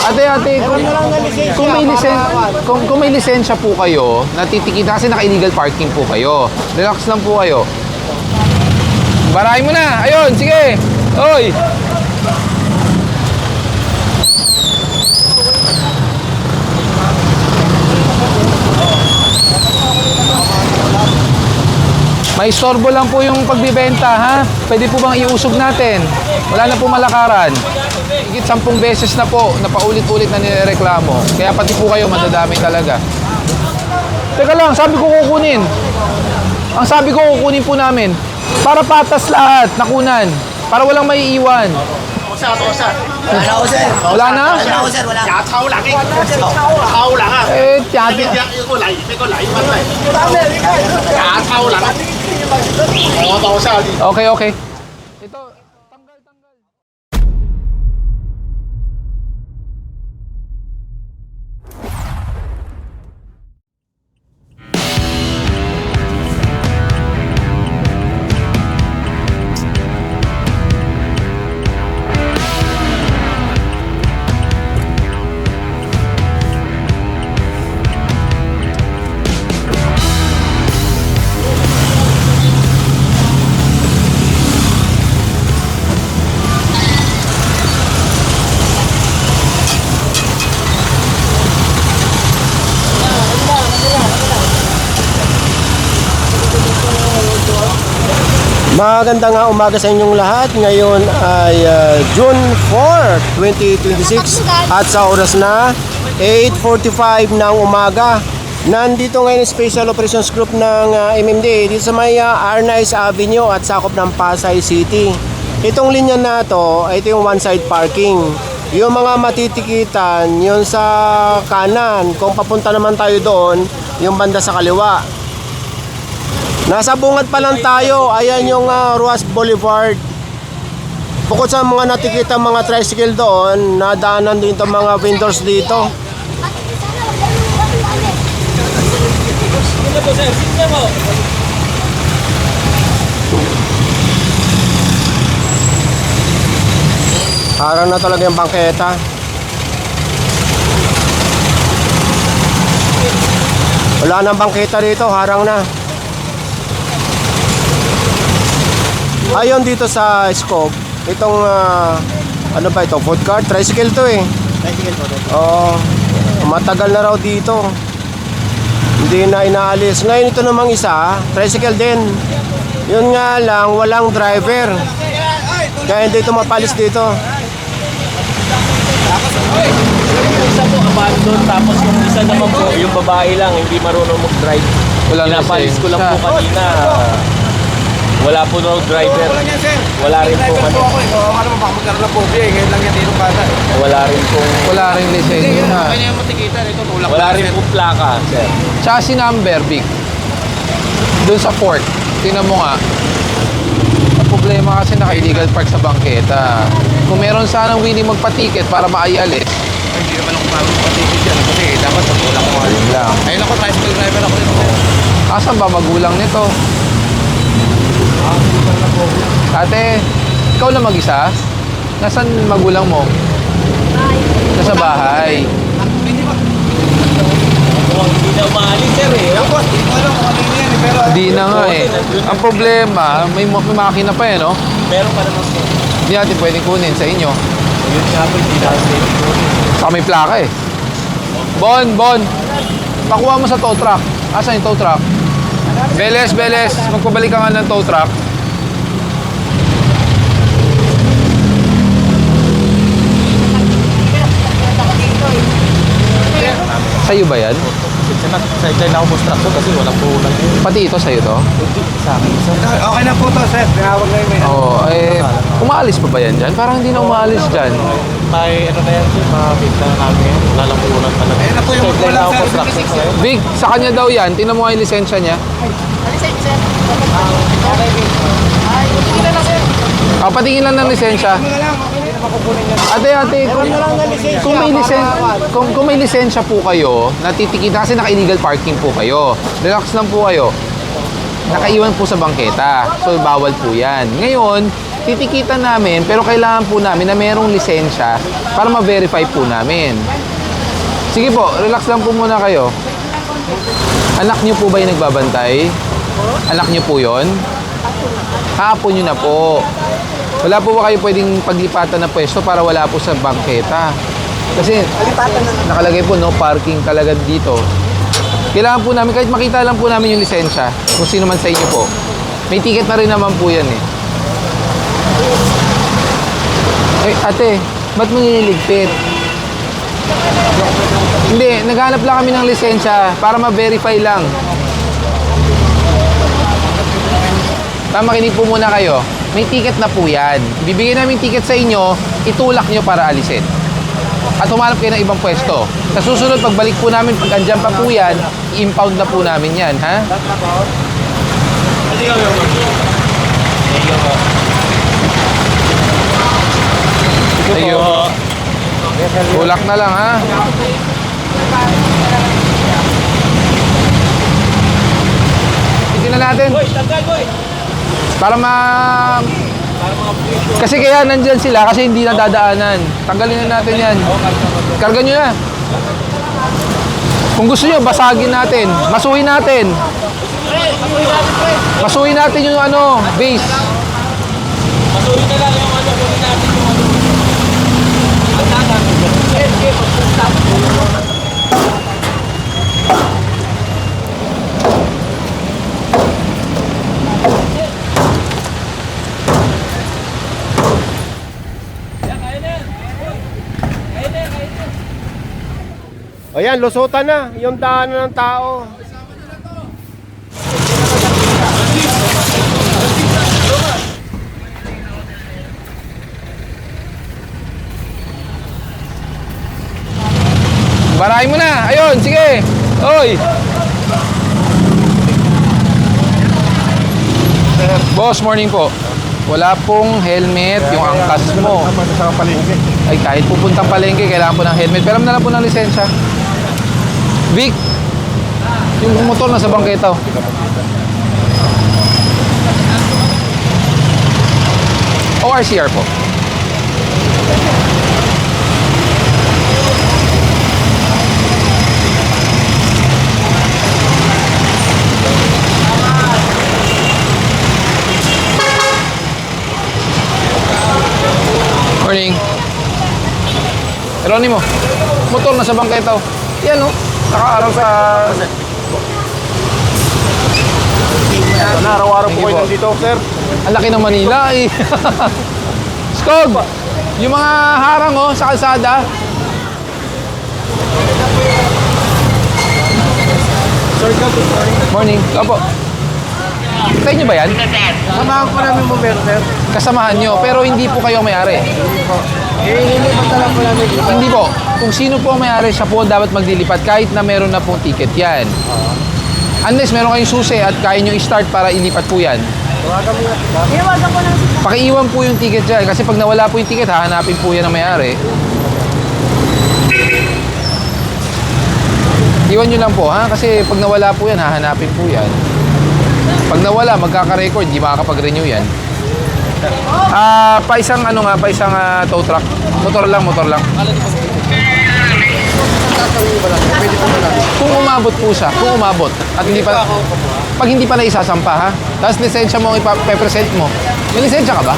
Ate, kung may lisensya po kayo, natitikita kasi naka-illegal parking po kayo. Relax lang po kayo. Barahin mo na. Ayun, sige. Hoy. May istorbo lang po yung pagbibenta, ha? Pwede po bang iusog natin? Wala na po malakaran. Higit 10 beses na po, napaulit-ulit na nireklamo. Kaya pati po kayo, madadami talaga. Teka lang, sabi ko kukunin. Ang sabi ko kukunin po namin. Para patas lahat, nakunan. Para walang maiiwan. Wala na? Okay. Ito, tanggal. Maganda nga umaga sa inyong lahat. Ngayon ay June 4, 2026 at sa oras na 8:45 ng umaga. Nandito ngayon yung Special Operations Group ng MMDA dito sa may Arnaiz Avenue at sakop ng Pasay City. Itong linya na to, ito yung one side parking. Yung mga matitikitan, yun sa kanan. Kung papunta naman tayo doon, yung banda sa kaliwa. Nasa bungad pa lang tayo. Ayan yung Ruas Boulevard. Bukod sa mga natikita mga tricycle doon, nadaanan din itong mga vendors dito. Harang na talaga yung bangketa. Wala nang bangketa dito, harang na. Ayon dito sa scope, itong ano ba ito, food cart, tricycle to eh. Tricycle po. Oo, matagal na raw dito. Hindi na inaalis. Ngayon ito namang isa, tricycle din. Yun nga lang, walang driver. Kaya hindi ito mapalis dito. Yung isa po abandon, tapos yung isa naman po, yung babae lang, hindi marunong mag-drive. Pinapalis ko lang po kanina. Wala po daw driver. Wala rin po ano. Ano mo baka magkaroon ng phobia eh. Ngayon lang yan dito bata eh. Wala rin po. Wala rin lisensya. Kanya yung matikita nito. Tulak Wala rin po plaka, sir. Chassis number, Vic. Doon sa port. Tingnan mo nga. Ang problema kasi naka-illegal park sa bangketa. Kung meron sanang willing magpa-ticket para maialis. Hindi naman ako mapatikit dyan. Kasi dapat matulak mo. Yun lang. Ayun ako, tricycle driver ako dito. Asan ba magulang nito? Ate, ikaw lang mag-isa? Nasaan magulang mo? Nasa bahay. Hindi na umaalis, sir eh. Yung boss, hindi ko alam kung ano yan eh. Pero Hindi na nga eh. Ang problema, may makina pa eh, no? Meron pa naman po. Hindi natin pwedeng kunin sa inyo. Yun nga po, hindi na kasi. Saka may plaka eh. Bon! Pakuha mo sa tow truck. Asan yung tow truck? Beles! Magpabalik ka nga ng tow truck. Sa'yo ba yan? Sa ito na ako construction kasi walang puhunan. Pati ito sa'yo to? Sa akin, sir. okay na po to, sir. Tinawag na yun eh. Oo, umaalis pa ba yan dyan? Parang hindi na umaalis dyan. May ano na yan, sir. Makakita na namin yan. Wala lang puhunan talaga. Ayun na po yung Sa ito na magulang, ako sir. construction, sir. Vic, sa kanya daw yan. Tingnan mo nga yung lisensya niya. Patingin lang ng lisensya. Ate, kung may lisensya po kayo, natitikita kasi naka-illegal parking po kayo. Relax lang po kayo. Nakaiwan po sa bangketa. So, bawal po yan. Ngayon, titikitan namin, pero kailangan po namin na merong lisensya para ma-verify po namin. Sige po, relax lang po muna kayo. Anak niyo po ba yung nagbabantay? Anak niyo po yon? Hapon niyo na po. Wala po ba kayo pwedeng paglipatan na pwesto para wala po sa bangketa? Kasi nakalagay po no parking talaga dito. Kailangan po namin, kahit makita lang po namin yung lisensya, kung sino man sa inyo po. May ticket na rin naman po yan eh. Eh, ate, ba't mo nililigpit? Hindi, naghanap lang kami ng lisensya para ma-verify lang. Makinig po muna kayo. May ticket na po yan. Bibigyan namin ticket sa inyo, itulak nyo para alisin. At humanap kayo ng ibang pwesto. Sa susunod, pagbalik po namin, pag andyan pa po yan, i-impound na po namin yan, ha? Thank you. Tulak na lang, ha? Tingnan na natin. Para kasi kaya nandyan sila kasi hindi na dadaanan. Tanggalin na natin yan. Karga nyo na. Kung gusto nyo, basagin natin. Masuhin natin. Masuhin natin yung ano, base. Masuhin na lang yung ano, kunin natin yung ano. Ayan, lusutan na. Yung daanan ng tao. Barahin mo na. Ayun, sige. Oy. Boss, morning po. Wala pong helmet yung angkas mo. Sa palengke. Ay, kahit pupuntang palengke, kailangan po ng helmet. Pero na lang po ng lisensya. Vic, yung motor na sa bangketa. ORCR po. Morning. Ronnie mo, motor na sa bangketa. Yan o, nakaaraw sa... Araw-araw po kayo nandito, sir. Ang laki ng Manila eh. Skog! Yung mga harang oh, sa kalsada. Sir, good morning. Morning. Opo. Sa inyo ba yan? Samahan po namin bumbero, sir. Kasamahan nyo, pero hindi po kayo may-ari. Hindi pa lang po namin dito. Hindi po. Kung sino po ang may-ari, siya po dapat maglilipat kahit na meron na pong ticket yan. Unless meron kayong susi at kaya nyo i-start para ilipat po yan. Pakiiwan po yung ticket dyan. Kasi pag nawala po yung ticket, hahanapin po yan ang may-ari. Iwan nyo lang po, ha? Kasi pag nawala po yan, hahanapin po yan. Pag nawala, magkaka-record, di makakapag-renew yan. Pa isang tow truck. Motor lang. Kung umabot po siya, at hindi pa, pag hindi pa na isasampa, ha? Tapos lisensya mo ang ipapresent mo. May lisensya ka ba?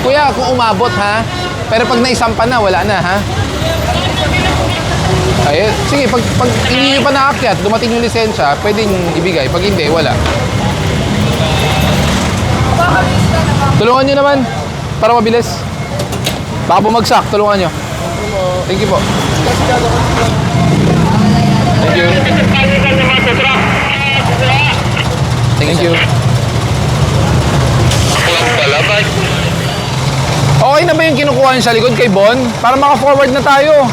Kuya, kung umabot, ha? Pero pag naisampa na, wala na, ha? Ayun. Sige, pag hindi nyo pa naakyat, dumating yung lisensya, pwedeng ibigay. Pag hindi, wala. Tulungan nyo naman para mabilis. Baka bumagsak, tulungan nyo. Thank you po. Thank you. Thank you. Okay na ba yung kinukuha nyo sa likod kay Bon? Para maka-forward na tayo.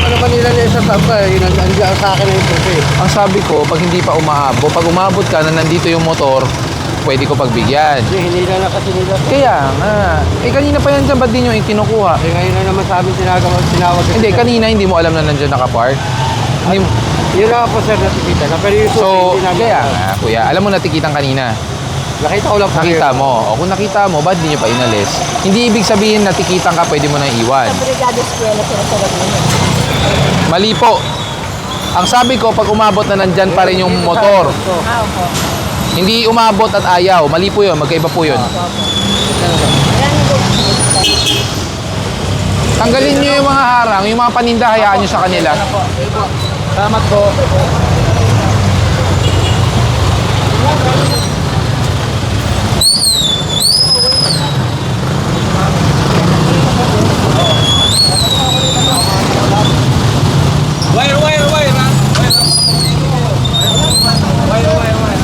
Ano ba nila na sa tapa? Yun ang sa akin na ito. Ang sabi ko, pag hindi pa umaabot, pag umabot ka na nandito yung motor, pwede ko pagbigyan. Hindi na kasi nila. Kaya nga. Eh kanina pa yan dyan, ba't di nyo yung kinukuha? Ngayon na naman sa amin tinawag. Hindi, kanina hindi mo alam na nandyan nakapark. Yun lang po sir nakikita na. Pero yung So, hindi namin. kaya nga, kuya, alam mo natikitan kanina. Nakita ko lang po. Nakita mo. O kung nakita mo, ba't di nyo pa inalis? Hindi ibig sabihin natikitan ka, pwede mo nang iwan. Brigada Eskwela sila sa Laguna. Mali po. Ang sabi ko, pag umabot na nandyan pa rin yung motor, Ah, opo. hindi umabot at ayaw. Mali po yun, magkaiba po yun. Ayan yung go. Tanggalin nyo yung mga harang, yung mga paninda, hayaan nyo sa kanila. Salamat po. Wire, wire, wire, ha? Wire, wire, wire.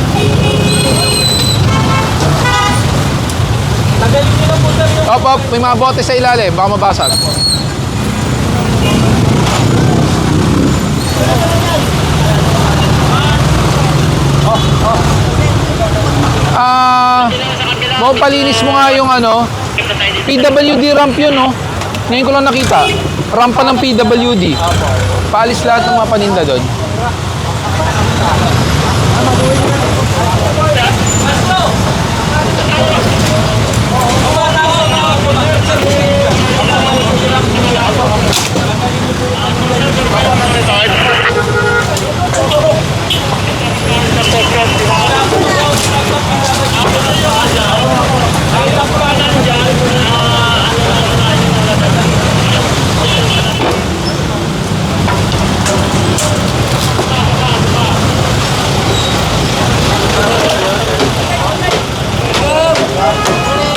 Tagalin nyo na po, sir, yung Op, op, may mga bote sa ilalim, baka mabasag. Palinis mo nga yung ano, PWD ramp yun, no? Ngayon ko lang nakita. Rampa ng PWD. Paalis lahat ng mga paninda doon.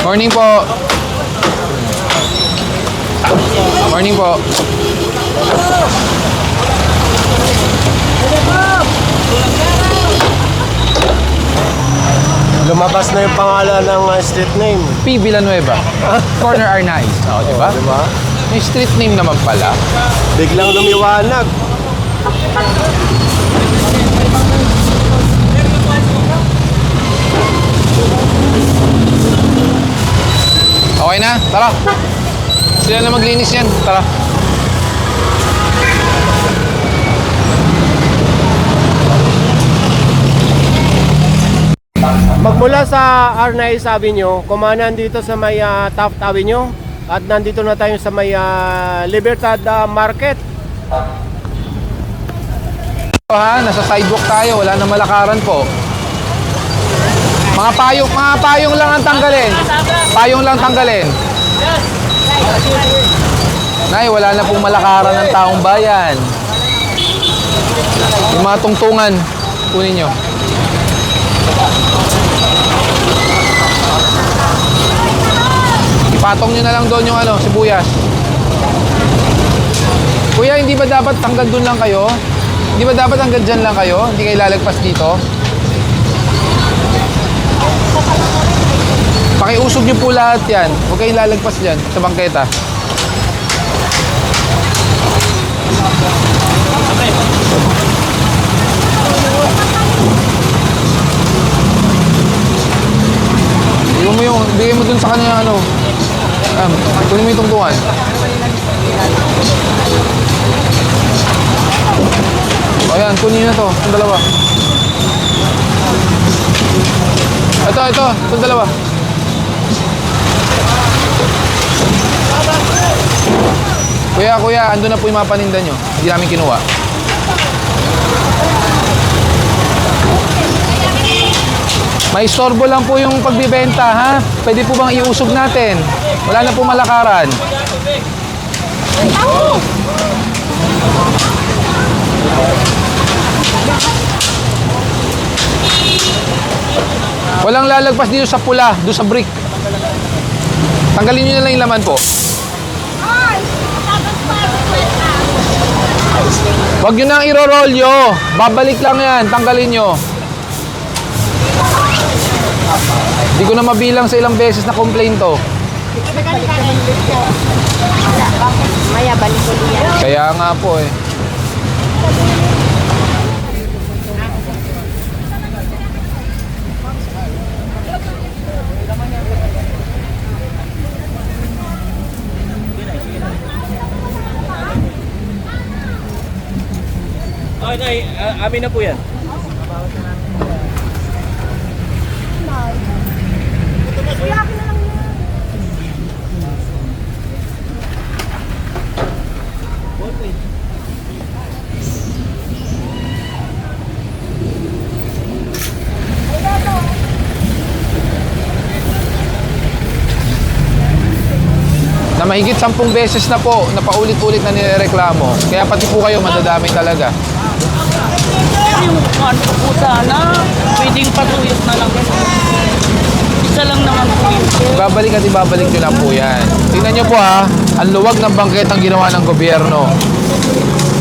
Morning po. Morning po. Lumabas na yung pangalan ng street name. P. Villanueva. Corner Arnaiz. Oo, di ba? Diba? May street name naman pala. Biglang lumiwanag. Okay na? Tara. Sila na maglinis yan. Tara. Magmula sa R9 Avenue, kumanan dito sa may Taft Avenue at nandito na tayo sa may Libertad Market. Ha, nasa sidewalk tayo. Wala na malakaran po. Mga payong lang ang tanggalin. Payong lang tanggalin. Nay, wala na pong malakaran ng taong bayan. Yung mga tungtungan, kunin nyo. Ipatong nyo na lang doon yung ano, sibuyas. Kuya, hindi ba dapat hanggang doon lang kayo? Hindi ba dapat hanggang dyan lang kayo? Hindi kayo lalagpas dito? Pakiusog nyo po lahat yan. Huwag kayong lalagpas dyan sa bangketa. Bigay mo dun sa kanya ano. Kunin mo yung tungtungan. Ayan, kunin na to. Itong dalawa. Ito. Itong dalawa. Kuya, andun na po yung mga paninda nyo. Hindi namin kinuha. May sorbo lang po yung pagbibenta, ha? Pwede po bang iusog natin? Wala na po malakaran. Walang lalagpas dito sa pula, doon sa brick. Tanggalin nyo na lang yung laman po. Huwag nyo nang iro-rolyo. Babalik lang yan. Tanggalin nyo. Hindi ko na mabilang sa ilang beses na complaint to. Maya, balik ko yan. Kaya nga po eh. Nay, amin na po yan. Na mahigit 10 beses na po, na paulit-ulit na nireklamo. Kaya pati po kayo madadami talaga. Yung ano po sana, pwedeng patuyot na lang. Isa lang naman po yun. Ibabalik at ibabalik nyo lang po yan. Tingnan nyo po ha, ang luwag ng bangketang ginawa ng gobyerno.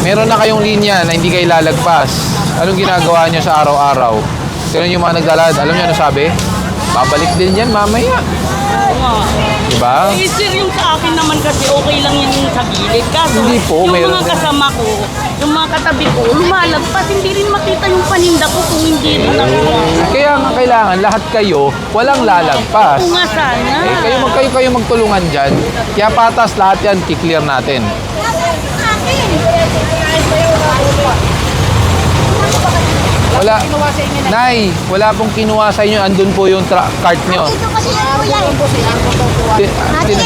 Meron na kayong linya na hindi kayo lalagpas. Anong ginagawa nyo sa araw-araw? Tingnan nyo yung mga naglalakad. Alam nyo ano sabi? Babalik din yan mamaya. Oo nga. Diba? Eh, sir, yung sa akin naman kasi okay lang yan yung sa gilid. Kaso, Hindi po, yung meron mga din. kasama ko, yung mga katabi ko, lumalagpas, hindi rin makita yung paninda ko kung hindi rin ako. Kaya nga kailangan lahat kayo walang lalagpas. Oo nga sana. Kayo magtulungan dyan. Kaya patas lahat yan, kiklear natin. Wala. Nay, wala pong kinuha sa inyo. Andun po yung cart nyo. Ito kasi wala. Tin- tin-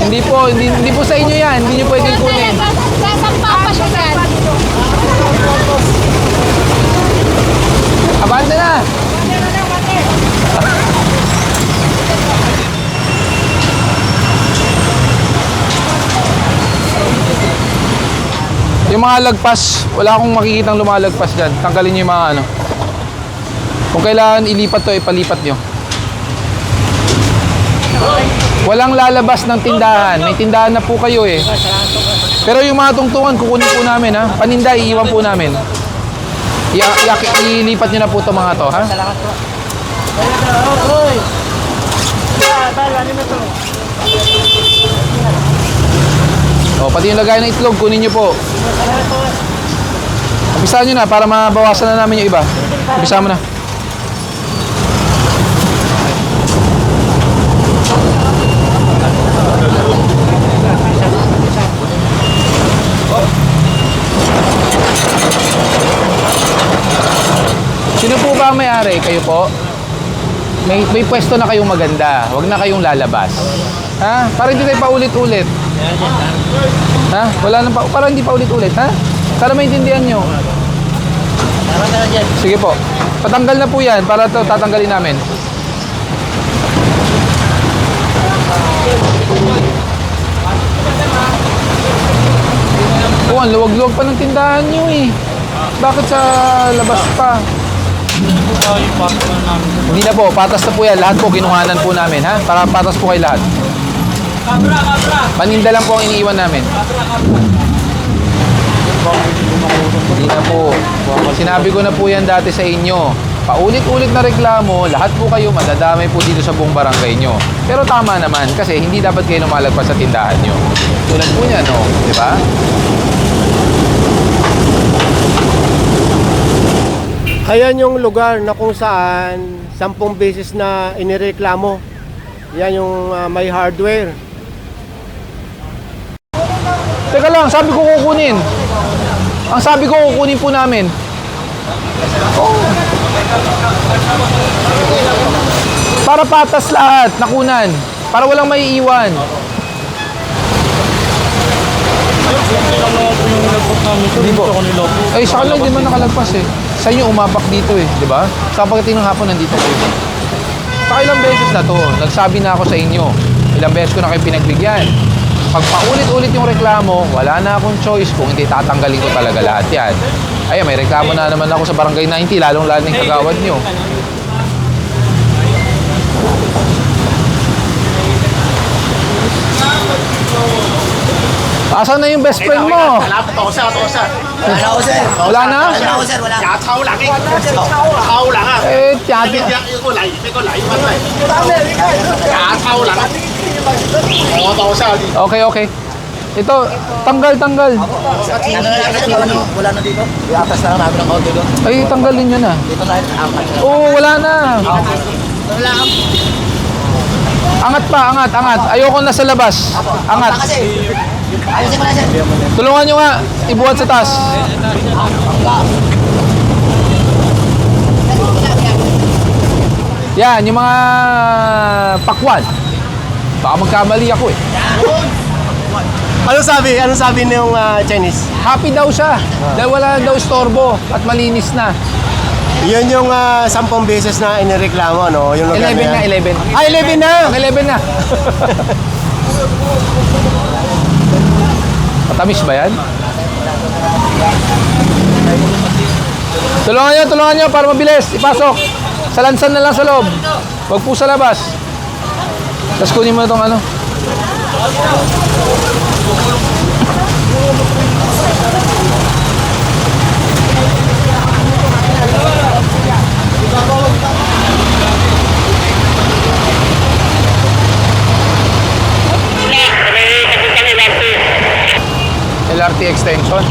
hindi po sa inyo yan. Hindi nyo pwedeng kunin. Sasampa pa siya yan. Abante na! Yung mga lagpas, wala akong makikitang lumalagpas dyan. Tanggalin nyo yung mga ano. Kung kailangan ilipat to, ipalipat nyo. Walang lalabas ng tindahan. May tindahan na po kayo eh. Pero yung mga tungtungan, kukunin po namin ha. Paninda, iiwan po namin. Ilipat nyo na po itong mga to ha. O, pati yung lagay ng itlog, kunin nyo po. Umpisahan nyo na para mabawasan na namin yung iba. Umpisahan mo na. Sino po ba ang may-ari? Kayo po? May pwesto na kayong maganda. Huwag na kayong lalabas. Ha? Para hindi tayo paulit-ulit. Ha? Wala nang para hindi paulit-ulit, ha? Para maintindihan nyo. Sige po. Patanggal na po yan para tatanggalin namin. Oh, ang luwag-luwag pa ng tindahan nyo eh. Bakit sa labas pa? Hindi na po, patas na po yan. Lahat po, kinuhanan po namin, ha? Para patas po kayo lahat. Paninda lang po ang iniiwan namin. Hindi na po. Sinabi ko na po yan dati sa inyo. Paulit-ulit na reklamo, lahat po kayo madadamay po dito sa buong barangay nyo. Pero tama naman, kasi hindi dapat kayo lumalagpas sa tindahan nyo. Tulad po niya, no? Di ba? Ayan yung lugar na kung saan 10 beses na inireklamo. Yan yung may hardware. Teka lang, sabi ko kukunin. Ang sabi ko kukunin po namin. Oh. Para patas lahat, nakunan. Para walang maiiwan. Hindi po. Ay, sa kanila hindi man nakalagpas eh. Sa inyo umapak dito eh, di ba? Sa pagdating ng hapon nandito kayo. Sa ilang beses na to, nagsabi na ako sa inyo. Ilang beses ko na kayo pinagbigyan. Pag paulit-ulit yung reklamo, wala na akong choice kung hindi tatanggalin ko talaga lahat yan. Ay, may reklamo na naman ako sa Barangay 90, lalong-lalo yung kagawad nyo. Asan na yung best friend mo? Wala na? Eh, tiyati. Okay, okay. Ito, tanggal. Wala na dito. Iatas na namin ang auto doon. Ay, tanggalin nyo na. Dito tayo. Oo, wala na. Angat pa, angat. Ayoko na sa labas. Angat. Tulungan nyo nga, ibuhat sa taas. Yan, yung mga pakwan. Baka magkamali ako eh. Anong sabi? Anong sabi ng Chinese? Happy daw siya. Dahil wala na daw istorbo at malinis na. Yun yung 10 beses na inireklamo, no? Yung lugar 11 na, yan. 11. Ah, 11 na! Ang 11 na. Matamis ba yan? Tulungan nyo para mabilis. Ipasok. Sa lansan na lang sa loob. Huwag po sa labas. Tapos kunin mo itong ano. LRT extension.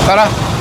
Tara.